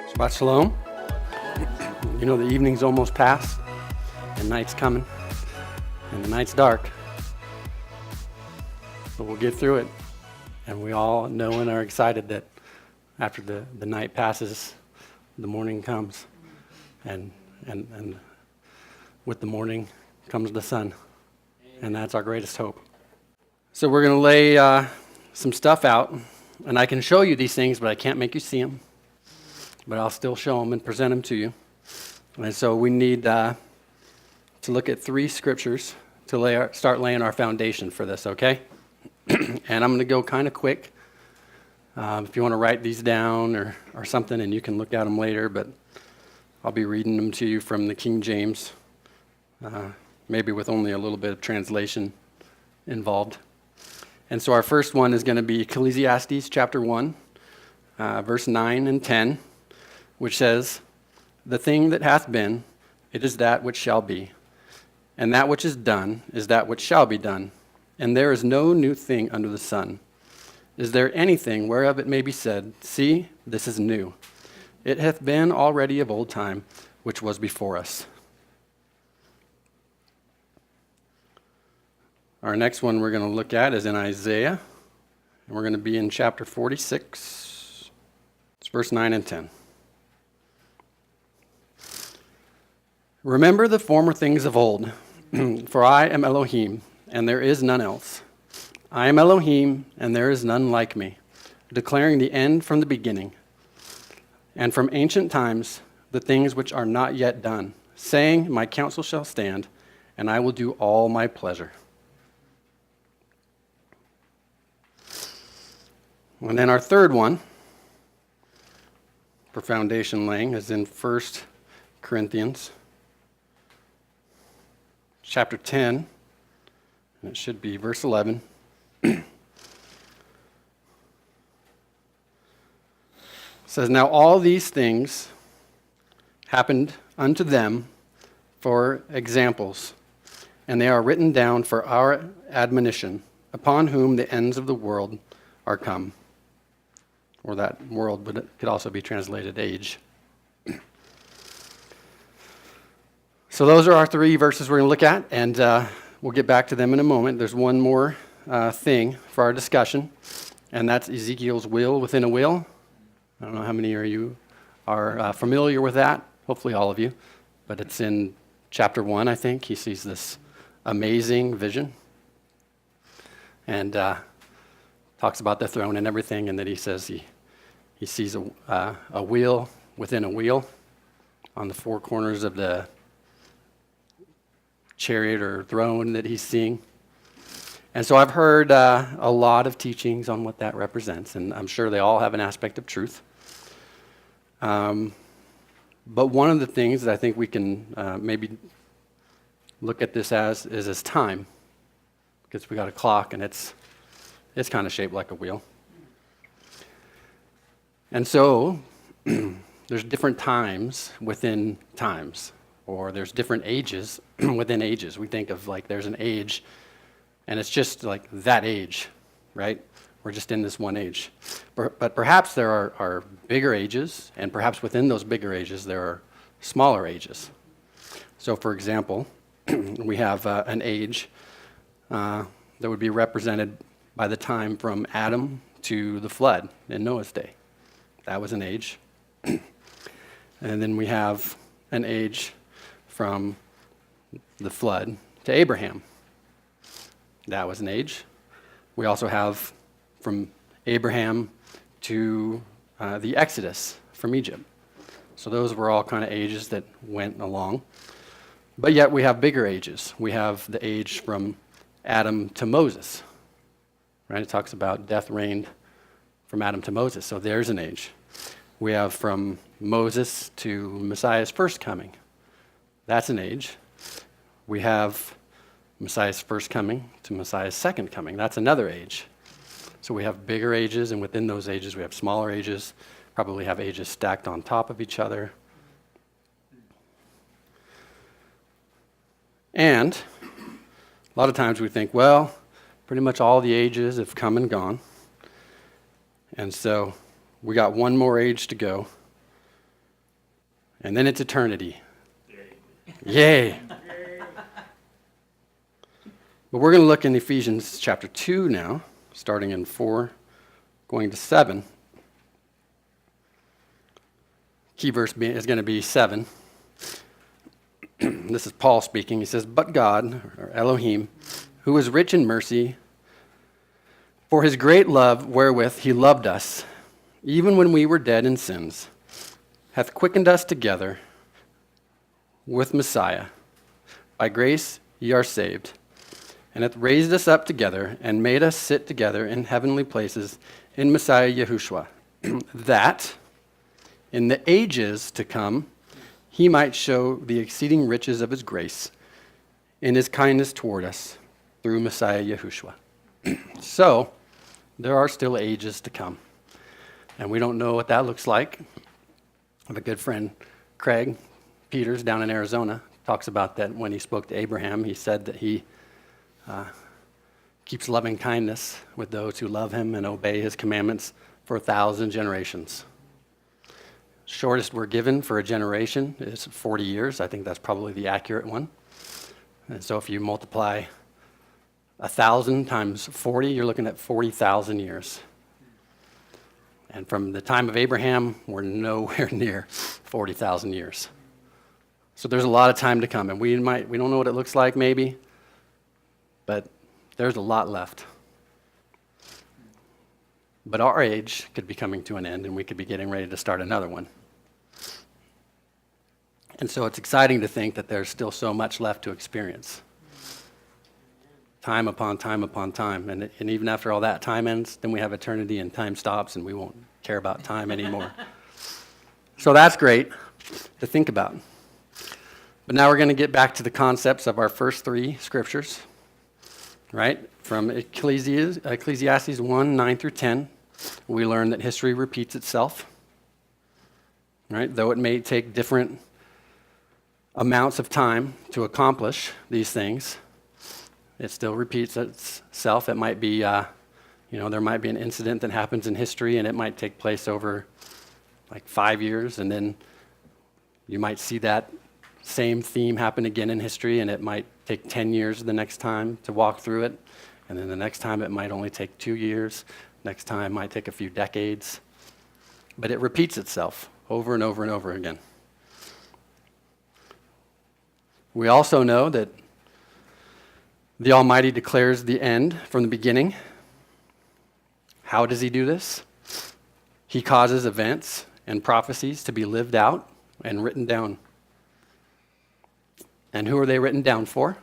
Shabbat Shalom. You know the evening's almost past, and night's coming, and the night's dark. But we'll get through it, and we all know and are excited that after the night passes, the morning comes, and with the morning comes the sun, and that's our greatest hope. So we're going to lay some stuff out, and I can show you these things, but I can't make you see them. But I'll still show them and present them to you. And so we need to look at 3 scriptures to start laying our foundation for this, okay? And I'm going to go kind of quick. If you want to write these down or something, and you can look at them later, but I'll be reading them to you from the King James, maybe with only a little bit of translation involved. And so our first one is going to be Ecclesiastes chapter 1, verse 9 and 10. Which says, "The thing that hath been, it is that which shall be. And that which is done is that which shall be done. And there is no new thing under the sun. Is there anything whereof it may be said, See, this is new? It hath been already of old time, which was before us." Our next one we're going to look at is in Isaiah. And we're going to be in chapter 46. It's verse 9 and 10. "Remember the former things of old, for I am Elohim, and there is none else. I am Elohim, and there is none like me, declaring the end from the beginning, and from ancient times the things which are not yet done, saying, My counsel shall stand, and I will do all my pleasure." And then our third one for foundation laying is in 1 Corinthians chapter 10, and it should be verse 11. It says, "Now all these things happened unto them for examples, and they are written down for our admonition, upon whom the ends of the world are come." Or that world, but it could also be translated age. So those are our 3 verses we're going to look at, and we'll get back to them in a moment. There's one more thing for our discussion, and that's Ezekiel's will within a will. I don't know how many of you are familiar with that. Hopefully all of you. But it's in chapter 1, I think. He sees this amazing vision and talks about the throne and everything, and that he says he sees a wheel within a wheel on the 4 corners of the chariot or throne that he's seeing. And so I've heard a lot of teachings on what that represents, and I'm sure they all have an aspect of truth. But one of the things that I think we can maybe look at this as time, because we got a clock and it's kind of shaped like a wheel. And so there's different times within times. Or there's different ages within ages. We think of like there's an age, and it's just like that age, right? We're just in this one age. But perhaps there are bigger ages, and perhaps within those bigger ages there are smaller ages. So for example, we have an age that would be represented by the time from Adam to the flood in Noah's day. That was an age. And then we have an age from the flood to Abraham. That was an age. We also have from Abraham to the Exodus from Egypt. So those were all kind of ages that went along. But yet we have bigger ages. We have the age from Adam to Moses. Right? It talks about death reigned from Adam to Moses. So there's an age. We have from Moses to Messiah's first coming. That's an age. We have Messiah's first coming to Messiah's second coming. That's another age. So we have bigger ages, and within those ages we have smaller ages, probably have ages stacked on top of each other. And a lot of times we think, well, pretty much all the ages have come and gone. And so we got one more age to go. And then it's eternity. Yay. But we're going to look in Ephesians chapter 2 now, starting in 4, going to 7. Key verse is going to be 7. This is Paul speaking. He says, "But God, or Elohim, who is rich in mercy, for his great love wherewith he loved us, even when we were dead in sins, hath quickened us together with Messiah. By grace ye are saved, and hath raised us up together, and made us sit together in heavenly places in Messiah Yahushua, that in the ages to come he might show the exceeding riches of his grace in his kindness toward us through Messiah Yahushua." So, there are still ages to come. And we don't know what that looks like. I have a good friend, Craig Peters, down in Arizona, talks about that when he spoke to Abraham. He said that he keeps loving kindness with those who love him and obey his commandments for 1,000 generations. Shortest we're given for a generation is 40 years. I think that's probably the accurate one. And so if you multiply 1,000 times 40, you're looking at 40,000 years. And from the time of Abraham, we're nowhere near 40,000 years. So there's a lot of time to come, and we don't know what it looks like maybe, but there's a lot left. But our age could be coming to an end, and we could be getting ready to start another one. And so it's exciting to think that there's still so much left to experience. Time upon time upon time. And even after all that time ends, then we have eternity and time stops and we won't care about time anymore. So that's great to think about. But now we're going to get back to the concepts of our first 3 scriptures, right? From Ecclesiastes 1, 9 through 10, we learn that history repeats itself, right? Though it may take different amounts of time to accomplish these things, it still repeats itself. It might be, there might be an incident that happens in history, and it might take place over like 5 years, and then you might see that same theme happen again in history, and it might take 10 years the next time to walk through it, and then the next time it might only take 2 years. Next time might take a few decades. But it repeats itself over and over and over again. We also know that the Almighty declares the end from the beginning. How does he do this? He causes events and prophecies to be lived out and written down. And who are they written down for?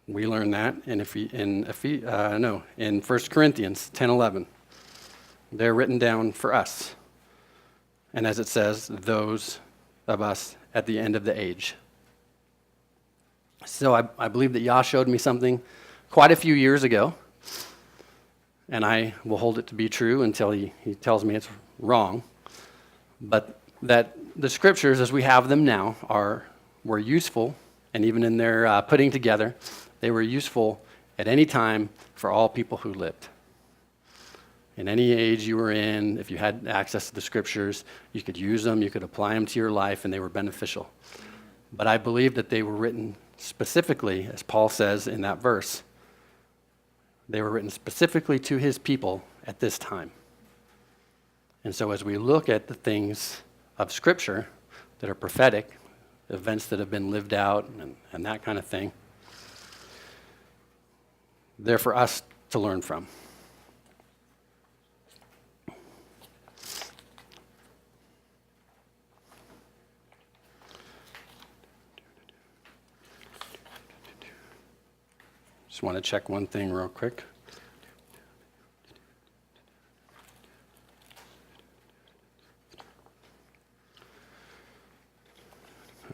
We learn that in 1 Corinthians 10:11. They're written down for us. And as it says, those of us at the end of the age. So I believe that Yah showed me something quite a few years ago, and I will hold it to be true until he tells me it's wrong. But that the scriptures, as we have them now, were useful, and even in their putting together, they were useful at any time for all people who lived. In any age you were in, if you had access to the scriptures, you could use them, you could apply them to your life, and they were beneficial. But I believe that they were written specifically, as Paul says in that verse, they were written specifically to his people at this time. And so as we look at the things of Scripture that are prophetic, events that have been lived out and that kind of thing, they're for us to learn from. Just want to check one thing real quick.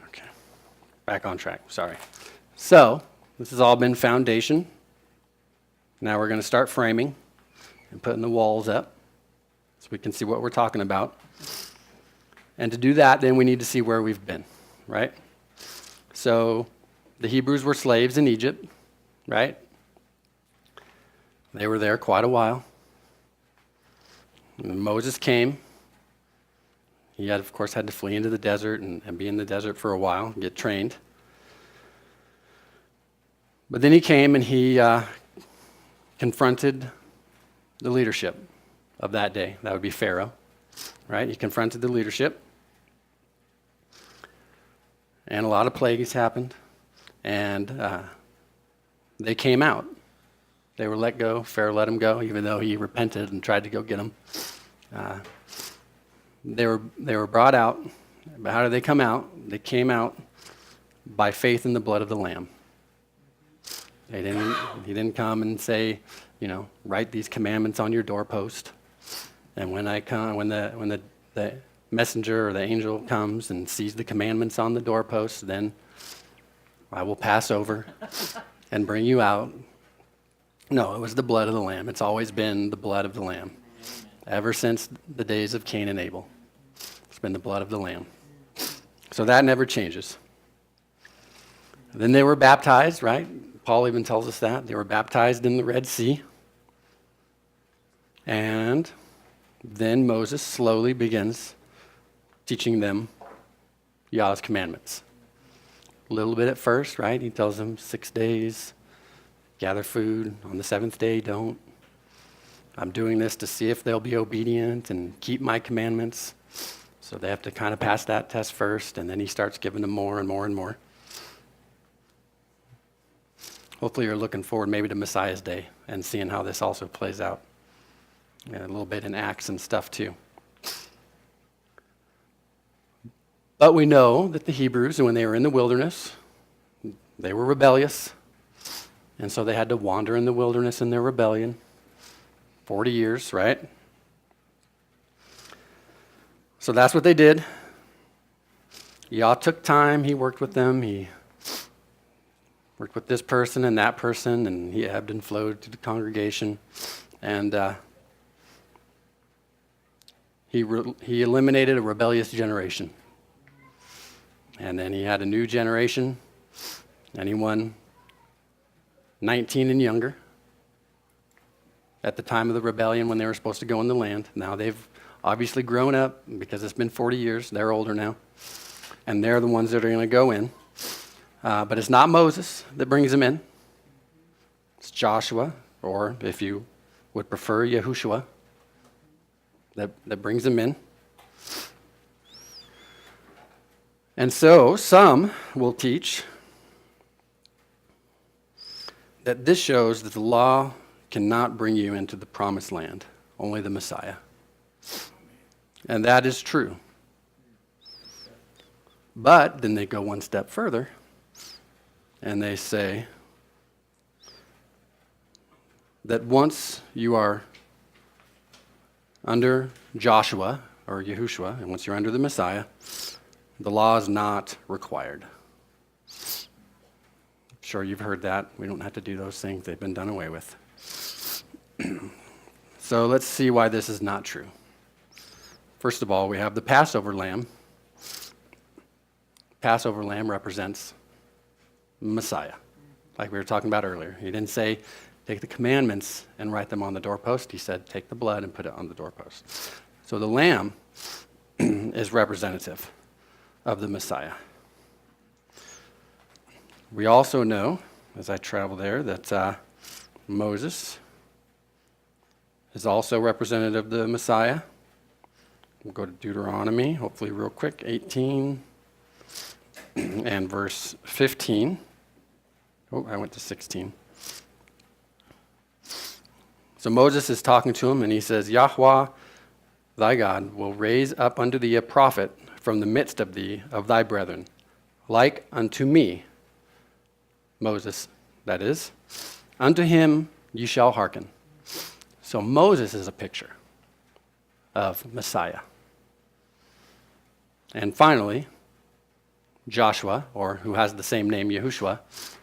Okay, back on track, sorry. So, this has all been foundation. Now we're going to start framing and putting the walls up so we can see what we're talking about. And to do that, then we need to see where we've been, right? So, the Hebrews were slaves in Egypt. Right? They were there quite a while. When Moses came, He had, of course, had to flee into the desert and be in the desert for a while, get trained. But then he came and he confronted the leadership of that day. That would be Pharaoh, right? He confronted the leadership. And a lot of plagues happened. And they came out. They were let go. Pharaoh let them go, even though he repented and tried to go get them. They were brought out. But how did they come out? They came out by faith in the blood of the Lamb. He didn't come and say, write these commandments on your doorpost. And when the messenger or the angel comes and sees the commandments on the doorpost, then I will pass over and bring you out. No, it was the blood of the Lamb. It's always been the blood of the Lamb. Ever since the days of Cain and Abel. It's been the blood of the Lamb. So that never changes. Then they were baptized, right? Paul even tells us that. They were baptized in the Red Sea. And then Moses slowly begins teaching them Yahweh's commandments. A little bit at first, right? He tells them 6 days, gather food. On the 7th day, don't. I'm doing this to see if they'll be obedient and keep my commandments. So they have to kind of pass that test first, and then he starts giving them more and more and more. Hopefully you're looking forward maybe to Messiah's Day and seeing how this also plays out. And a little bit in Acts and stuff too. But we know that the Hebrews, when they were in the wilderness, they were rebellious. And so they had to wander in the wilderness in their rebellion. 40 years, right? So that's what they did. Yah took time. He worked with them. He worked with this person and that person, and he ebbed and flowed to the congregation. And he eliminated a rebellious generation. And then he had a new generation, anyone 19 and younger at the time of the rebellion when they were supposed to go in the land. Now they've obviously grown up because it's been 40 years. They're older now. And they're the ones that are going to go in. But it's not Moses that brings them in. It's Joshua, or if you would prefer, Yahushua, that brings them in. And so some will teach that this shows that the law cannot bring you into the promised land, only the Messiah. And that is true. But then they go one step further and they say that once you are under Joshua or Yahushua, and once you're under the Messiah, the law is not required. I'm sure you've heard that. We don't have to do those things. They've been done away with. So let's see why this is not true. First of all, we have the Passover lamb. Passover lamb represents Messiah, like we were talking about earlier. He didn't say, take the commandments and write them on the doorpost. He said, take the blood and put it on the doorpost. So the lamb is representative of the Messiah. We also know, as I travel there, that Moses is also representative of the Messiah. We'll go to Deuteronomy, hopefully real quick, 18 and verse 15. Oh, I went to 16. So Moses is talking to him, and he says, Yahweh, thy God, will raise up unto thee a prophet from the midst of thee, of thy brethren, like unto me, Moses, that is. Unto him ye shall hearken. So Moses is a picture of Messiah. And finally, Joshua, or who has the same name, Yahushua,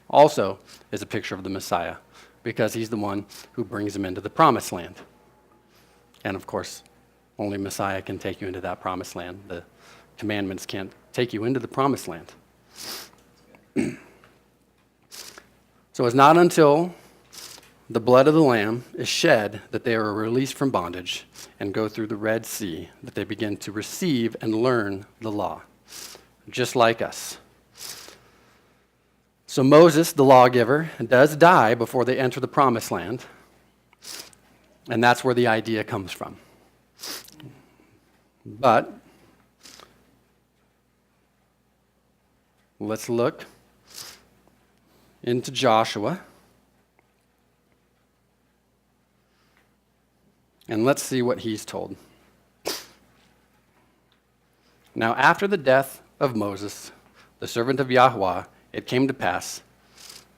also is a picture of the Messiah because he's the one who brings them into the promised land. And of course, only Messiah can take you into that promised land. The commandments can't take you into the promised land. So it's not until the blood of the Lamb is shed that they are released from bondage and go through the Red Sea, that they begin to receive and learn the law, just like us. So Moses, the lawgiver, does die before they enter the promised land, and that's where the idea comes from. But let's look into Joshua. And let's see what he's told. Now, after the death of Moses, the servant of Yahweh, it came to pass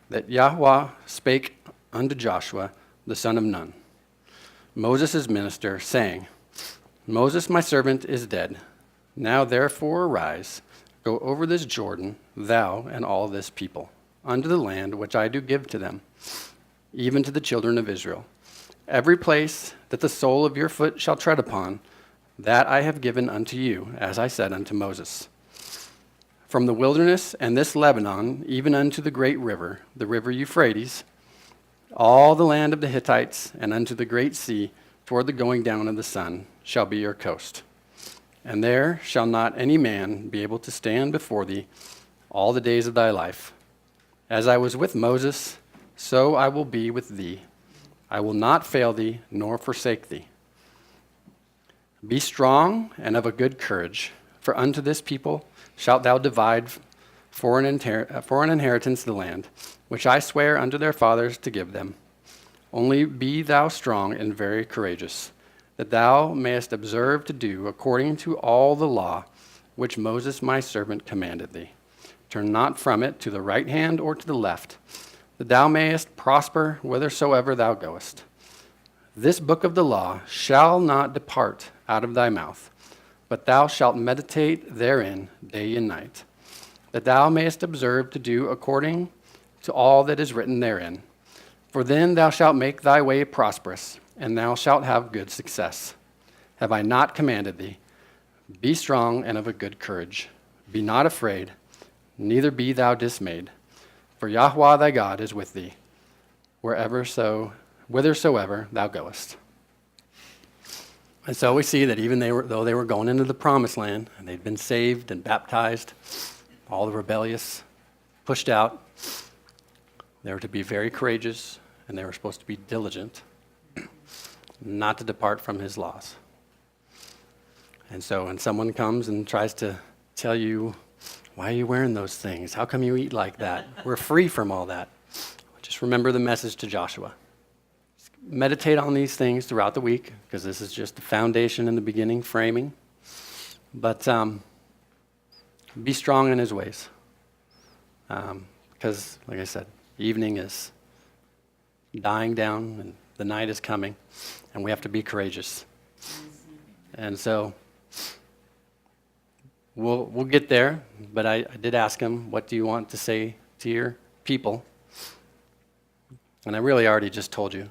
that Yahweh spake unto Joshua, the son of Nun, Moses' minister, saying, Moses, my servant, is dead. Now therefore arise, go over this Jordan, thou and all this people, unto the land which I do give to them, even to the children of Israel. Every place that the sole of your foot shall tread upon, that I have given unto you, as I said unto Moses. From the wilderness and this Lebanon, even unto the great river, the river Euphrates, all the land of the Hittites, and unto the great sea, toward the going down of the sun, shall be your coast. And there shall not any man be able to stand before thee all the days of thy life. As I was with Moses, so I will be with thee. I will not fail thee, nor forsake thee. Be strong and of a good courage, for unto this people shalt thou divide for an inheritance the land, which I swear unto their fathers to give them. Only be thou strong and very courageous, that thou mayest observe to do according to all the law which Moses my servant commanded thee. Turn not from it to the right hand or to the left, that thou mayest prosper whithersoever thou goest. This book of the law shall not depart out of thy mouth, but thou shalt meditate therein day and night, that thou mayest observe to do according to all that is written therein. For then thou shalt make thy way prosperous, and thou shalt have good success. Have I not commanded thee? Be strong and of a good courage. Be not afraid, neither be thou dismayed. For Yahweh thy God is with thee, whithersoever thou goest. And so we see that even though they were going into the promised land, and they'd been saved and baptized, all the rebellious pushed out, they were to be very courageous, and they were supposed to be diligent, not to depart from his laws. And so when someone comes and tries to tell you, why are you wearing those things? How come you eat like that? We're free from all that. Just remember the message to Joshua. Meditate on these things throughout the week, because this is just the foundation in the beginning, framing. But be strong in his ways. Because, like I said, evening is dying down and the night is coming, and we have to be courageous. And so we'll get there, but I did ask him, what do you want to say to your people? And I really already just told you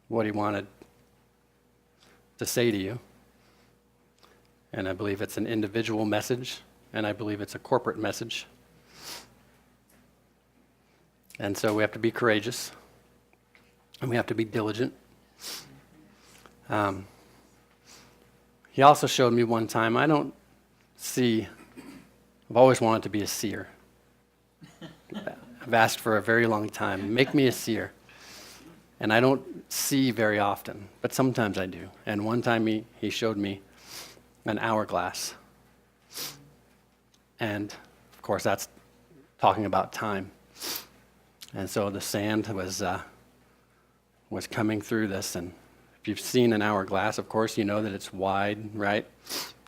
what he wanted to say to you. And I believe it's an individual message, and I believe it's a corporate message. And so we have to be courageous, and we have to be diligent. He also showed me one time, I've always wanted to be a seer. I've asked for a very long time, make me a seer. And I don't see very often, but sometimes I do. And one time he showed me an hourglass. And of course that's talking about time. And so the sand was coming through this, and if you've seen an hourglass, of course, you know that it's wide, right?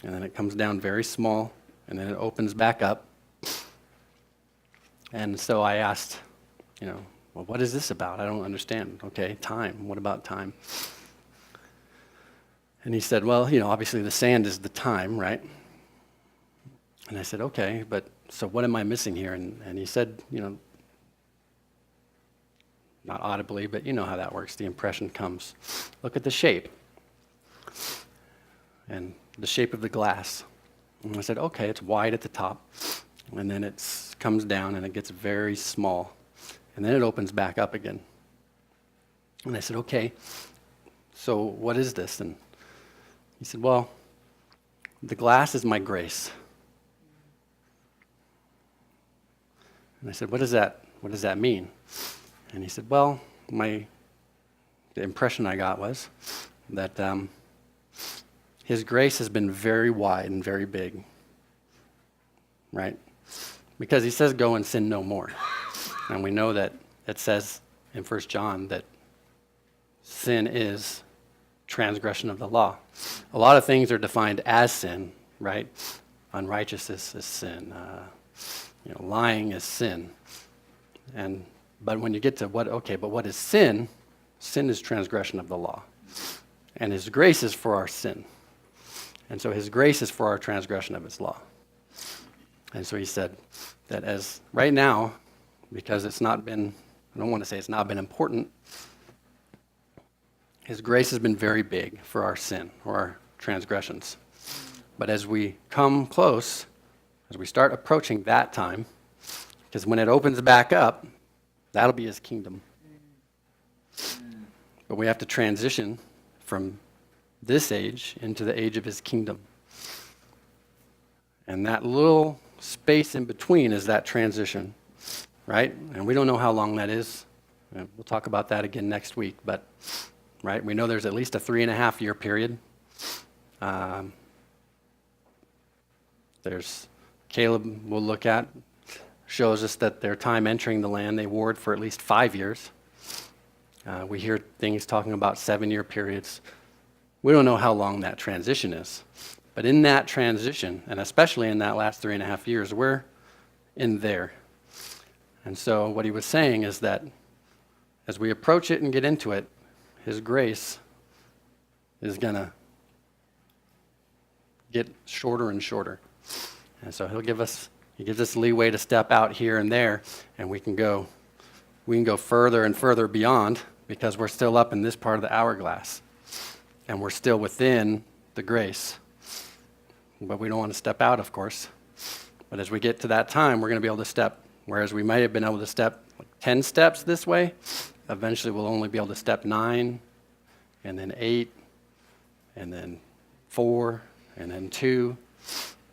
And then it comes down very small, and then it opens back up. And so I asked, well, what is this about? I don't understand. Okay, time. What about time? And he said, well, obviously the sand is the time, right? And I said, okay, but so what am I missing here? And he said, not audibly, but you know how that works. The impression comes. Look at the shape. And the shape of the glass. And I said, okay, it's wide at the top. And then it comes down and it gets very small. And then it opens back up again. And I said, okay, so what is this? And he said, well, the glass is my grace. And I said, what does that mean? And he said, well, the impression I got was that his grace has been very wide and very big, right? Because he says, go and sin no more. And we know that it says in 1 John that sin is transgression of the law. A lot of things are defined as sin, right? Unrighteousness is sin. Lying is sin. But when you get to what is sin? Sin is transgression of the law. And his grace is for our sin. And so his grace is for our transgression of his law. And so he said that as right now, because I don't want to say it's not been important, his grace has been very big for our sin or our transgressions. But as we come close, as we start approaching that time, because when it opens back up, that'll be his kingdom. But we have to transition from this age into the age of his kingdom. And that little space in between is that transition, right? And we don't know how long that is. We'll talk about that again next week, but right, we know there's at least a 3.5-year period. There's Caleb we'll look at, shows us that their time entering the land, they warred for at least 5 years. We hear things talking about 7-year periods. We don't know how long that transition is. But in that transition, and especially in that last 3.5 years, we're in there. And so what he was saying is that as we approach it and get into it, his grace is going to get shorter and shorter. And so he gives us leeway to step out here and there, and we can go further and further beyond because we're still up in this part of the hourglass. And we're still within the grace. But we don't want to step out, of course. But as we get to that time, we're going to be able to step, whereas we might have been able to step 10 steps this way, eventually we'll only be able to step 9, and then 8, and then 4, and then 2.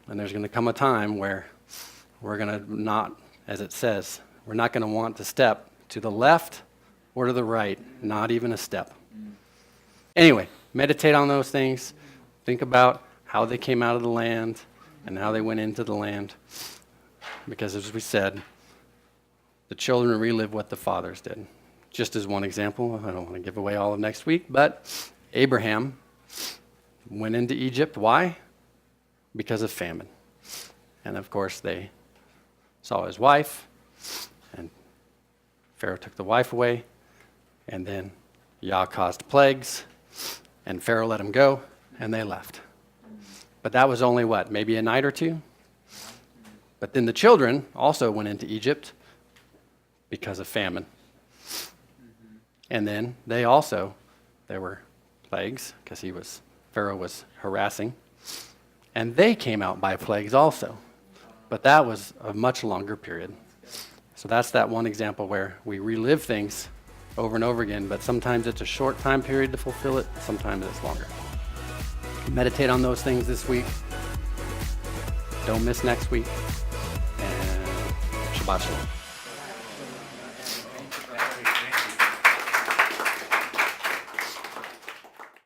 And there's going to come a time where we're going to not, as it says, we're not going to want to step to the left or to the right, not even a step. Anyway, meditate on those things. Think about how they came out of the land and how they went into the land. Because as we said, the children relive what the fathers did. Just as one example, I don't want to give away all of next week, but Abraham went into Egypt. Why? Because of famine. And of course, they saw his wife, and Pharaoh took the wife away, and then Yah caused plagues, and Pharaoh let him go, and they left. But that was only maybe a night or two? But then the children also went into Egypt because of famine. And then there were plagues because Pharaoh was harassing. And they came out by plagues also. But that was a much longer period. So that's that one example where we relive things over and over again, but sometimes it's a short time period to fulfill it, sometimes it's longer. Meditate on those things this week. Don't miss next week. And Shabbat Shalom.